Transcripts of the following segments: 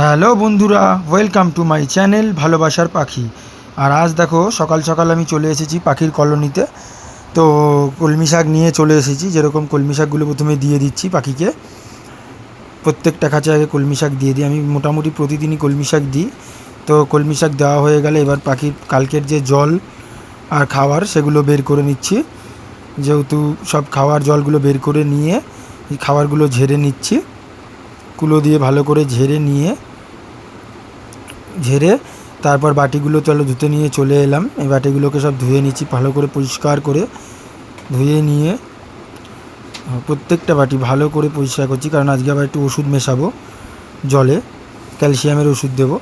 Hello বন্ধুরা, welcome to my channel ভালোবাসার পাখি। আর আজ দেখো সকাল সকাল আমি চলে এসেছি পাখির কলোনিতে। তো কলমি শাক নিয়ে চলে এসেছি। যেরকম কলমি শাকগুলো প্রথমে দিয়ে দিচ্ছি পাখিকে। প্রত্যেকটা খাঁচে আগে কলমি শাক দিয়ে দিই। আমি মোটামুটি প্রতিদিনই কলমি শাক দিই। তো কলমি শাক দেওয়া হয়ে গেলে এবার পাখির কালকের যে জল আর খাবার সেগুলো বের করে নিচ্ছি। যেহেতু সব খাওয়ার জলগুলো বের করে নিয়ে এই খাবারগুলো ঝেড়ে নিচ্ছি। কুলো দিয়ে ভালো করে ঝেড়ে তারপর বাটিগুলো ধুতে নিয়ে চলে এলাম। এই বাটিগুলোকে সব ধুয়ে নিচ্ছি ভালো করে, পরিষ্কার করে ধুয়ে নিয়ে প্রত্যেকটা বাটি ভালো করে পরিষ্কার করছি, কারণ আজকে আবার একটু ওষুধ মেশাবো জলে। ক্যালসিয়ামের ওষুধ দেবো।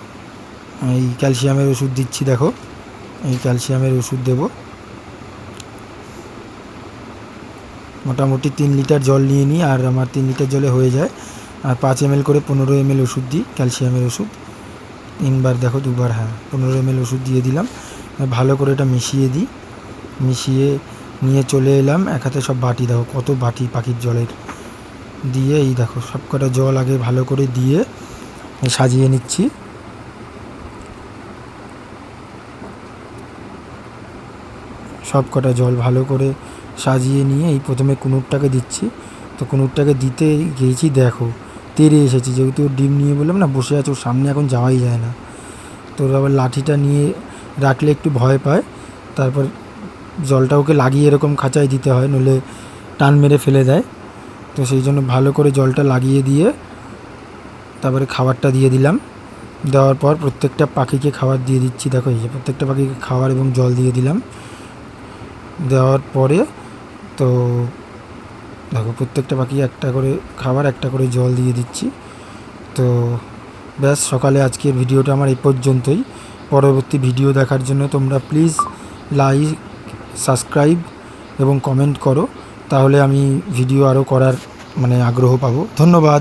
এই ক্যালসিয়ামের ওষুধ দিচ্ছি, দেখো এই ক্যালসিয়ামের ওষুধ দেবো। মোটামুটি 3 লিটার জল নিয়ে নিই, আর আমার 3 লিটার জলে হয়ে যায়। আর 5 ml করে 15 ml ওষুধ দিই, ক্যালসিয়ামের ওষুধ। 3বার, দেখো 2বার, হ্যাঁ 15 ml ওষুধ দিয়ে দিলাম। ভালো করে এটা মিশিয়ে নিয়ে চলে এলাম। এক হাতে সব বাটি, দেখো কত বাটি পাখির জলের দিয়ে। এই দেখো সব কটা জল আগে ভালো করে দিয়ে সাজিয়ে নিচ্ছি। সব কটা জল ভালো করে সাজিয়ে নিয়ে এই প্রথমে কুনুরটাকে দিচ্ছি। তো কুনুরটাকে দিতে গিয়েছি, দেখো তেড়ে এসেছি। যেহেতু ওর ডিম নিয়ে বললাম না বসে আছে, ওর সামনে এখন যাওয়াই যায় না। তো আবার লাঠিটা নিয়ে রাখলে একটু ভয় পায়। তারপর জলটা ওকে লাগিয়ে এরকম খাঁচায় দিতে হয়, নইলে টান মেরে ফেলে দেয়। তো সেই জন্য ভালো করে জলটা লাগিয়ে দিয়ে তারপরে খাবারটা দিয়ে দিলাম। দেওয়ার পর প্রত্যেকটা পাখিকে খাবার দিয়ে দিচ্ছি। দেখো এই যে প্রত্যেকটা পাখিকে খাবার এবং জল দিয়ে দিলাম। দেওয়ার পরে তো দেখো প্রত্যেকটা পাখি একটা করে খাবার, একটা করে জল দিয়ে দিচ্ছি। তো ব্যাস, সকালে আজকের ভিডিওটা আমার এই পর্যন্তই। পরবর্তী ভিডিও দেখার জন্য তোমরা প্লিজ লাইক, সাবস্ক্রাইব এবং কমেন্ট করো, তাহলে আমি ভিডিও আরও করার আগ্রহ পাবো। ধন্যবাদ।